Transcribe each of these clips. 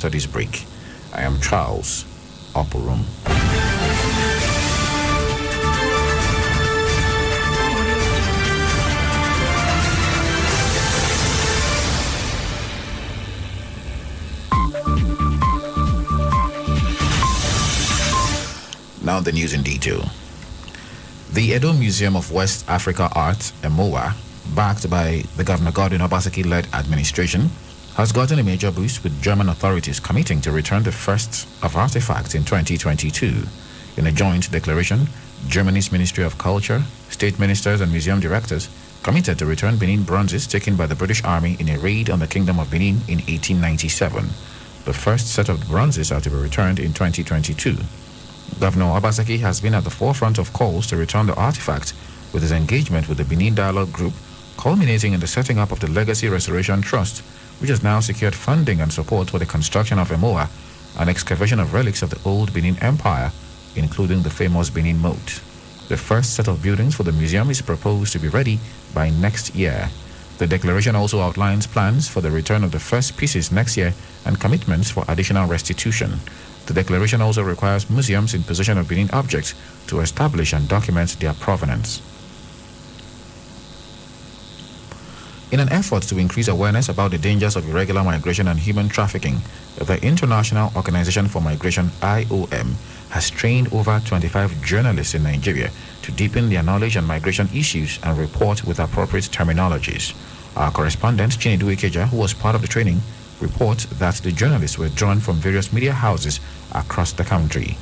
after this break. I am Charles Oporum. Now the news in detail. The Edo Museum of West Africa Art, EMOA, backed by the Governor Godwin Obaseki-led administration, has gotten a major boost with German authorities committing to return the first of artifacts in 2022. In a joint declaration, Germany's Ministry of Culture, state ministers and museum directors committed to return Benin bronzes taken by the British Army in a raid on the Kingdom of Benin in 1897. The first set of bronzes are to be returned in 2022. Governor Obaseki has been at the forefront of calls to return the artifact with his engagement with the Benin Dialogue Group, culminating in the setting up of the Legacy Restoration Trust, which has now secured funding and support for the construction of EMOA and excavation of relics of the old Benin Empire, including the famous Benin Moat. The first set of buildings for the museum is proposed to be ready by next year. The declaration also outlines plans for the return of the first pieces next year and commitments for additional restitution. The declaration also requires museums in possession of Benin objects to establish and document their provenance. In an effort to increase awareness about the dangers of irregular migration and human trafficking, the International Organization for Migration, IOM, has trained over 25 journalists in Nigeria to deepen their knowledge on migration issues and report with appropriate terminologies. Our correspondent, Chinedu Ikeja, who was part of the training, reports that the journalists were drawn from various media houses across the country.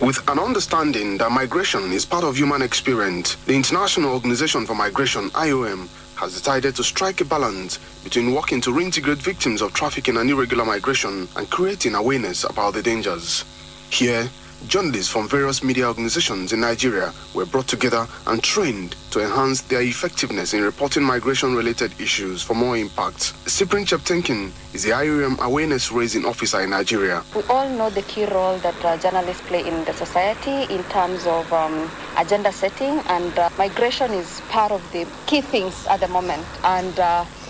With an understanding that migration is part of human experience, the International Organization for Migration, IOM, has decided to strike a balance between working to reintegrate victims of trafficking and irregular migration and creating awareness about the dangers. Here, journalists from various media organizations in Nigeria were brought together and trained to enhance their effectiveness in reporting migration-related issues for more impact. Cyprian Cheptenkin is the IOM awareness-raising officer in Nigeria. We all know the key role that journalists play in the society in terms of agenda setting, and migration is part of the key things at the moment. And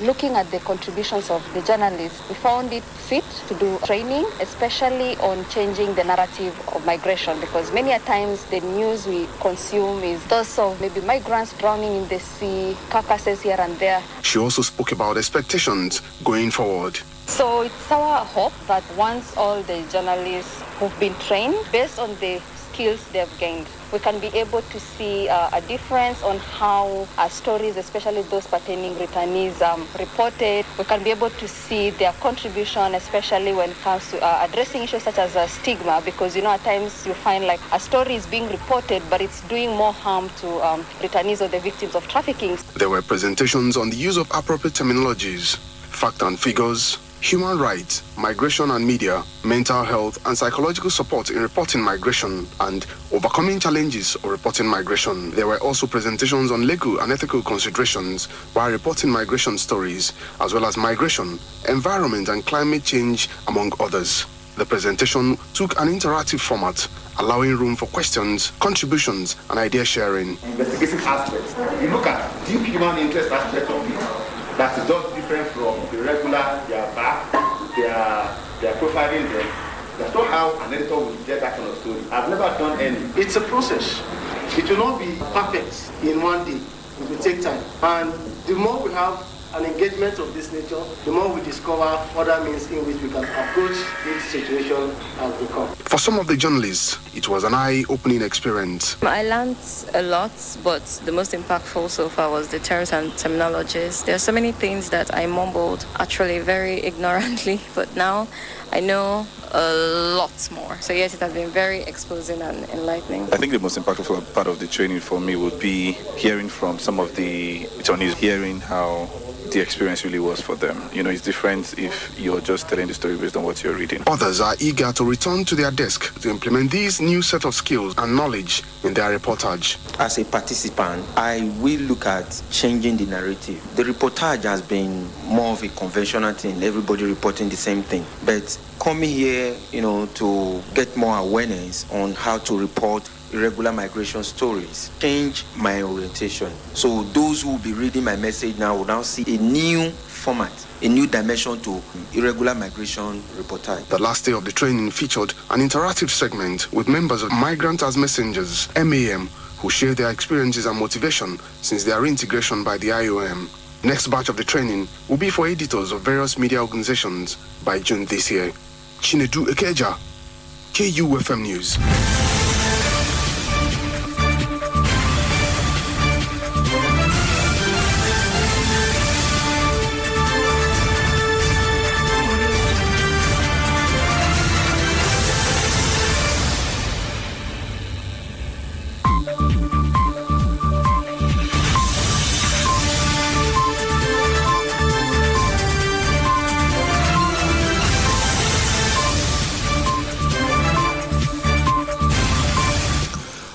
looking at the contributions of the journalists, we found it fit to do training, especially on changing the narrative of migration, because many a times the news we consume is those of maybe migrants drowning in the sea, carcasses here and there. She also spoke about expectations going forward. So it's our hope that once all the journalists who've been trained, based on the skills they've gained, we can be able to see a difference on how stories, especially those pertaining returnees, reported. We can be able to see their contribution, especially when it comes to addressing issues such as stigma, because, at times you find like a story is being reported, but it's doing more harm to returnees or the victims of trafficking. There were presentations on the use of appropriate terminologies, fact and figures, human rights, migration and media, mental health and psychological support in reporting migration, and overcoming challenges of reporting migration. There were also presentations on legal and ethical considerations while reporting migration stories, as well as migration, environment and climate change, among others. The presentation took an interactive format, allowing room for questions, contributions and idea sharing. Investigative aspects. You look at deep human interest aspect of it. That is just different from the regular, their back, their profiling them. That's not how an editor would get that kind of story. I've never done any. It's a process. It will not be perfect in one day. It will take time. And the more we have an engagement of this nature, the more we discover other means in which we can approach this situation as they come. For some of the journalists, it was an eye-opening experience. I learned a lot, but the most impactful so far was the terms and terminologies. There are so many things that I mumbled actually very ignorantly, but now I know a lot more. So yes, it has been very exposing and enlightening. I think the most impactful part of the training for me would be hearing from some of the attorneys, hearing how the experience really was for them. It's different if you're just telling the story based on what you're reading. Others are eager to return to their desk to implement these new set of skills and knowledge in their reportage. As a participant, I will look at changing the narrative. The reportage has been more of a conventional thing, everybody reporting the same thing. But coming here, to get more awareness on how to report irregular migration stories change my orientation. So those who will be reading my message now will now see a new format, a new dimension to irregular migration reportage. The last day of the training featured an interactive segment with members of Migrants as Messengers, MAM, who share their experiences and motivation since their reintegration by the IOM. Next batch of the training will be for editors of various media organizations by June this year. Chinedu Ekeja, KUFM News.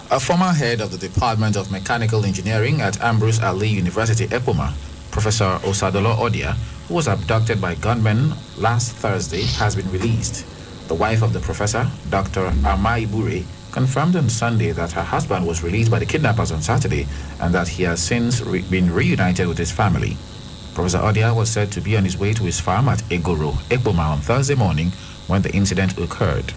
A former head of the Department of Mechanical Engineering at Ambrose Ali University, Epoma, Professor Osadolo Odia, who was abducted by gunmen last Thursday, has been released. The wife of the professor, Dr. Amai Bure, confirmed on Sunday that her husband was released by the kidnappers on Saturday and that he has since been reunited with his family. Professor Odia was said to be on his way to his farm at Egoro, Epoma, on Thursday morning when the incident occurred.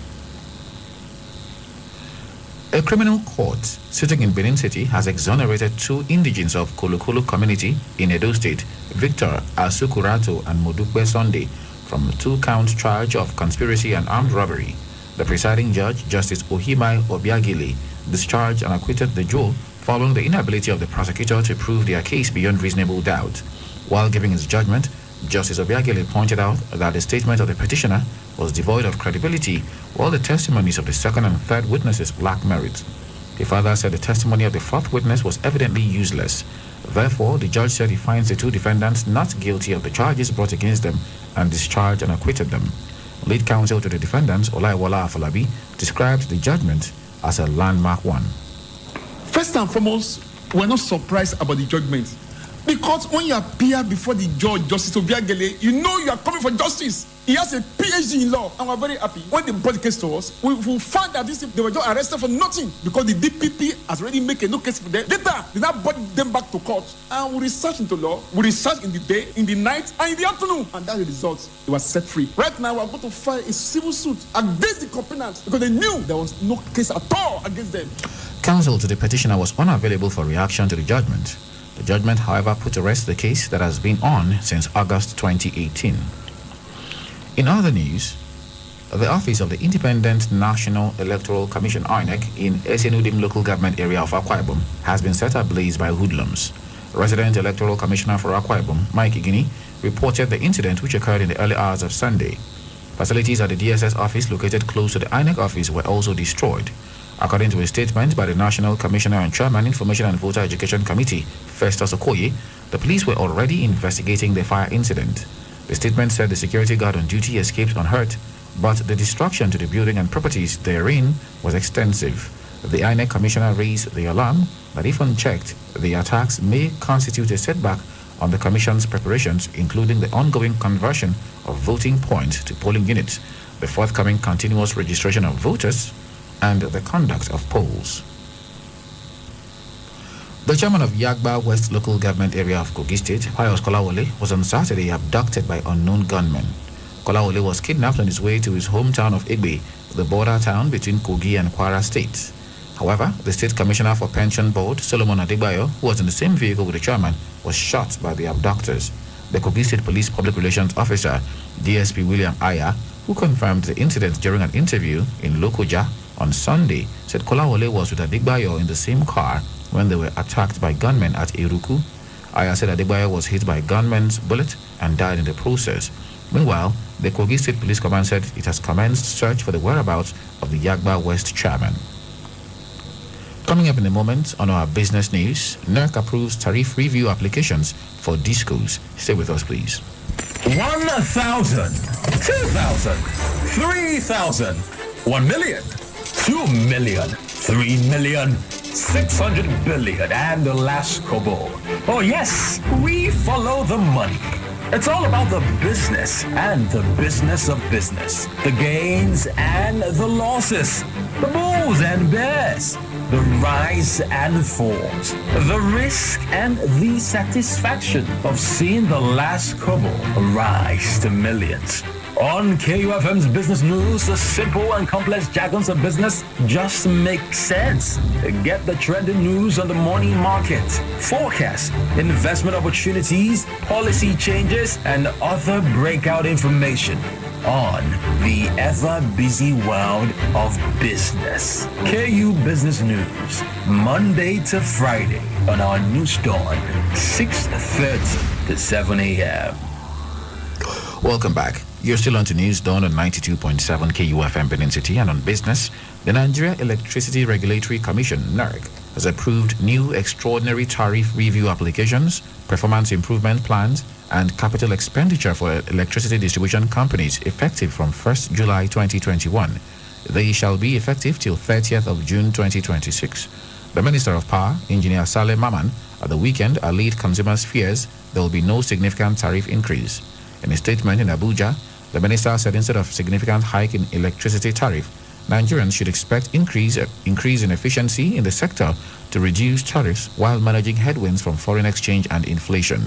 A criminal court sitting in Benin City has exonerated two indigenes of Kolokolo community in Edo State, Victor Asukurato and Modukwe Sunday, from a two-count charge of conspiracy and armed robbery. The presiding judge, Justice Ohimai Obiagile, discharged and acquitted the duo following the inability of the prosecutor to prove their case beyond reasonable doubt. While giving his judgment, Justice Obiagile pointed out that the statement of the petitioner was devoid of credibility, while the testimonies of the second and third witnesses lacked merit. He further said the testimony of the fourth witness was evidently useless. Therefore, the judge said he finds the two defendants not guilty of the charges brought against them and discharged and acquitted them. Lead counsel to the defendants, Olaiwola Afolabi, described the judgment as a landmark one. First and foremost, we're not surprised about the judgment. Because when you appear before the judge, Justice Obiagele, you know you are coming for justice. He has a PhD in law, and we're very happy. When they brought the case to us, we found that they were just arrested for nothing because the DPP has already made a no case for them. Later, they now brought them back to court, and we researched into law, we researched in the day, in the night, and in the afternoon, and that's the result. They were set free. Right now, we're going to file a civil suit against the complainants because they knew there was no case at all against them. Counsel to the petitioner was unavailable for reaction to the judgment. The judgment, however, put to rest the case that has been on since August 2018. In other news, the office of the Independent National Electoral Commission (INEC) in Esenudim local government area of Akwa Ibom has been set ablaze by hoodlums. Resident Electoral Commissioner for Akwa Ibom, Mike Igini, reported the incident which occurred in the early hours of Sunday. Facilities at the DSS office located close to the INEC office were also destroyed. According to a statement by the National Commissioner and Chairman, Information and Voter Education Committee, Festus Okoye, the police were already investigating the fire incident. The statement said the security guard on duty escaped unhurt, but the destruction to the building and properties therein was extensive. The INEC Commissioner raised the alarm that if unchecked, the attacks may constitute a setback on the Commission's preparations, including the ongoing conversion of voting points to polling units, the forthcoming continuous registration of voters, and the conduct of polls. The chairman of Yagba West local government area of Kogi State, Pius Kolawole, was on Saturday abducted by unknown gunmen. Kolawole was kidnapped on his way to his hometown of Egbe, the border town between Kogi and Kwara states. However, the State Commissioner for Pension Board, Solomon Adebayo, who was in the same vehicle with the chairman, was shot by the abductors. The Kogi State Police Public Relations Officer, DSP William Aya, who confirmed the incident during an interview in Lokoja on Sunday, said Kolawole was with Adebayo in the same car when they were attacked by gunmen at Iruku. Aya said Adebayo was hit by a gunman's bullet and died in the process. Meanwhile, the Kogi State Police Command said it has commenced search for the whereabouts of the Yagba West chairman. Coming up in a moment on our business news, NERC approves tariff review applications for discos. Stay with us, please. 1,000, 2,000, 3,000, 1 million, 2 million, 3 million, 600 billion, and the last kobo. Oh yes, we follow the money. It's all about the business and the business of business. The gains and the losses. The bulls and bears. the rise and falls, the risk and the satisfaction of seeing the last kobo rise to millions. On KUFM's Business News, the simple and complex jargons of business just make sense. Get the trending news on the morning market, forecast, investment opportunities, policy changes, and other breakout information on the ever-busy world of business. KU Business News, Monday to Friday on our news dawn, 6:30 to 7 a.m. Welcome back. You're still on to News Dawn on 92.7 KUFM Benin City, and on business. The Nigeria Electricity Regulatory Commission, NERC, has approved new extraordinary tariff review applications, performance improvement plans, and capital expenditure for electricity distribution companies effective from 1st July 2021. They shall be effective till 30th of June 2026. The Minister of Power, Engineer Saleh Maman, at the weekend allayed consumers' fears there will be no significant tariff increase. In a statement in Abuja, the minister said instead of significant hike in electricity tariff, Nigerians should expect increase in efficiency in the sector to reduce tariffs while managing headwinds from foreign exchange and inflation.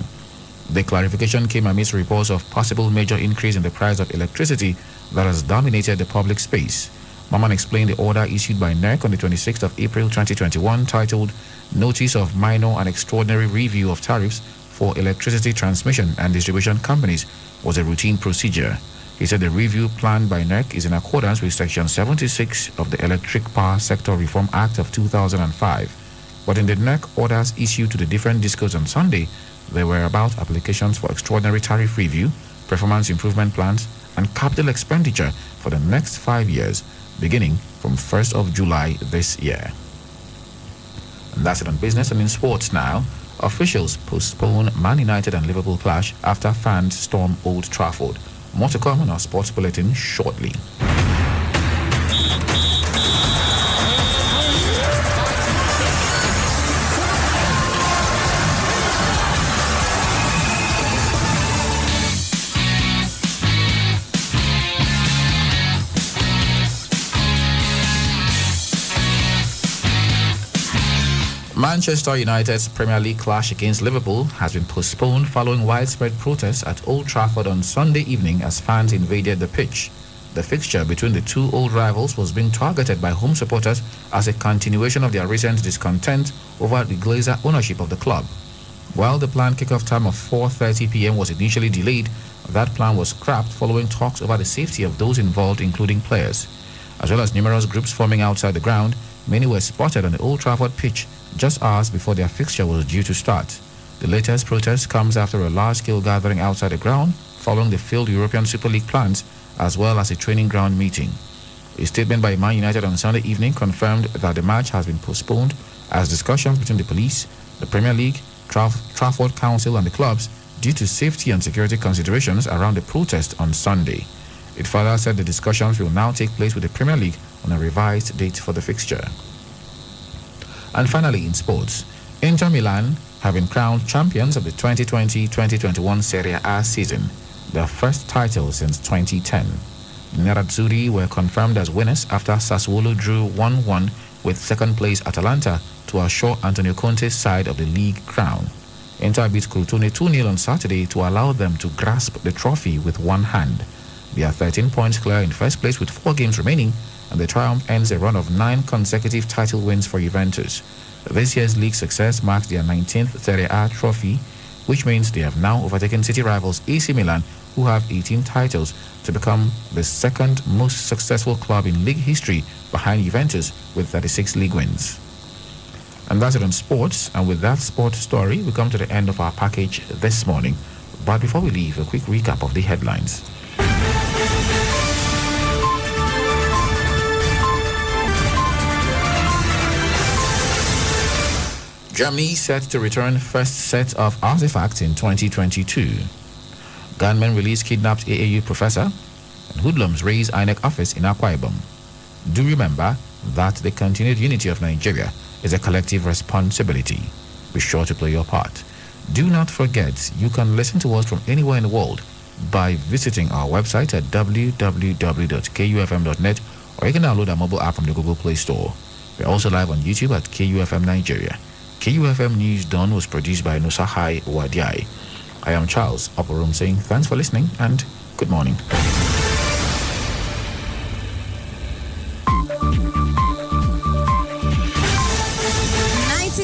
The clarification came amidst reports of possible major increase in the price of electricity that has dominated the public space. Maman explained the order issued by NERC on the 26th of April 2021 titled Notice of Minor and Extraordinary Review of Tariffs for Electricity Transmission and Distribution Companies was a routine procedure. He said the review planned by NERC is in accordance with Section 76 of the Electric Power Sector Reform Act of 2005. But in the NERC orders issued to the different discos on Sunday, they were about applications for extraordinary tariff review, performance improvement plans, and capital expenditure for the next 5 years, beginning from 1st of July this year. And that's it on business. And in sports now, officials postpone Man United and Liverpool clash after fans storm Old Trafford. More to come on our sports bulletin shortly. Manchester United's Premier League clash against Liverpool has been postponed following widespread protests at Old Trafford on Sunday evening as fans invaded the pitch. The fixture between the two old rivals was being targeted by home supporters as a continuation of their recent discontent over the Glazer ownership of the club. While the planned kickoff time of 4:30 p.m. was initially delayed, that plan was scrapped following talks over the safety of those involved, including players. As well as numerous groups forming outside the ground, many were spotted on the Old Trafford pitch just hours before their fixture was due to start. The latest protest comes after a large-scale gathering outside the ground following the failed European Super League plans, as well as a training ground meeting. A statement by Man United on Sunday evening confirmed that the match has been postponed as discussions between the police, the Premier League, Trafford Council and the clubs due to safety and security considerations around the protest on Sunday. It further said the discussions will now take place with the Premier League on a revised date for the fixture. And finally, in sports, Inter Milan have been crowned champions of the 2020-2021 Serie A season, their first title since 2010. The Nerazzurri were confirmed as winners after Sassuolo drew 1-1 with second-place Atalanta to assure Antonio Conte's side of the league crown. Inter beat Crotone 2-0 on Saturday to allow them to grasp the trophy with one hand. They are 13 points clear in first place with 4 games remaining, and the triumph ends a run of 9 consecutive title wins for Juventus. This year's league success marks their 19th Serie A trophy, which means they have now overtaken city rivals AC Milan, who have 18 titles, to become the second most successful club in league history behind Juventus with 36 league wins. And that's it on sports. And with that sports story, we come to the end of our package this morning. But before we leave, a quick recap of the headlines. Germany set to return first set of artifacts in 2022. Gunmen release kidnapped AAU professor, and hoodlums raise INEC office in Akwa Ibom. Do remember that the continued unity of Nigeria is a collective responsibility. Be sure to play your part. Do not forget, you can listen to us from anywhere in the world by visiting our website at www.kufm.net, or you can download our mobile app from the Google Play Store. We're also live on YouTube at KUFM Nigeria. KUFM News Dawn was produced by Nusahai Wadiai. I am Charles Oporum saying thanks for listening and good morning.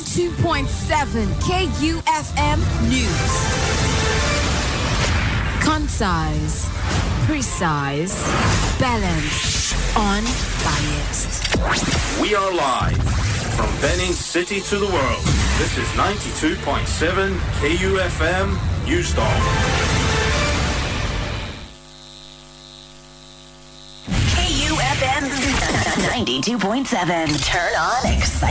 92.7 KUFM News. Concise, precise, balanced, unbiased. We are live from Benin City to the world. This is 92.7 KUFM News Dawn. KUFM 92.7. Turn on excitement.